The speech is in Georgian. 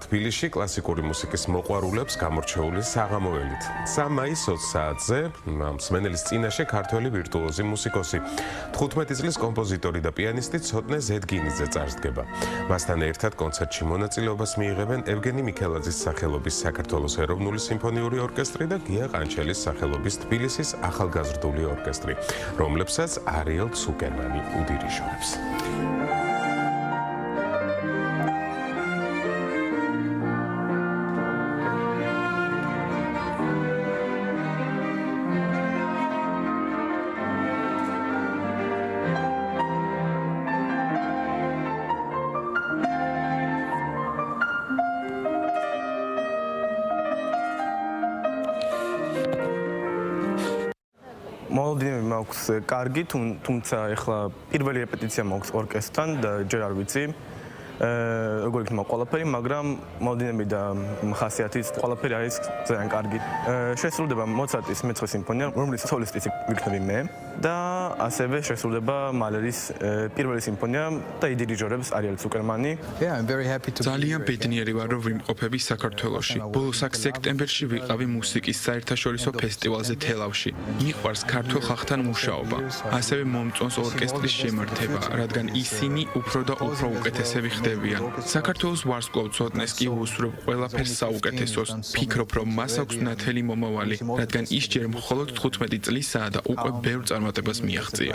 თბილისში კლასიკური მუსიკის მოყვარულებს გამორჩეული საღამოველით. 3 მაისს 20 საათზე მსმენელის წინაშე ქართველი ვირტუოზი მუსიკოსი 15 წლის კომპოზიტორი და პიანისტი ცოტნე ზედგინიძე წარსდგება. მასთან ერთად კონცერტში მონაწილეობას მიიღებენ ევგენი მიქელაძის სახელობის საქართველოს ეროვნული სიმფონიური ორკესტრი და გია ყანჩელის სახელობის თბილისის ახალგაზრდული ორკესტრი, რომლებსაც არიელ ცუკერმანი უდირიჟორებს. მოლოდინები მაქვს კარგი, თუმცა ეხლა პირველი რეპეტიცია მაქვს ორკესტრთან და ჯერ არ ვიცი როგორ იქნება ყველაფერი, მაგრამ მოლოდინები და ხასიათის ყველაფერი არის ძალიან კარგი. შესრულდება მოცარტის მეცხრე სიმფონია, რომლის სოლისტიც ვიქნები მე და ასევე შესრულდება მალერის პირველი სიმფონია და იდირიჟორებს არიელ ცუკერმანი. ძალიან ბედნიერი ვარ, რომ ვიმყოფები საქართველოში. ბოლოს აქ სექტემბერში ვიყავი მუსიკის საერთაშორისო ფესტივალზე თელავში. მიყვარს ქართულ ხალხთან მუშაობა. ასევე მომწონს ორკესტრის შემართება, რადგან ისინი უფრო და უფრო უკეთესები ხდებიან. საქართველოს ვარსკვლავ ცოტნეს კი ვუსურვებ ყველაფერს საუკეთესოს. ფიქრობ, რომ მას აქვს ნათელი მომავალი, რადგან ის ჯერ მხოლოდ 15 წლისაა და უკვე ბევრ წარმატებას მიაღწია.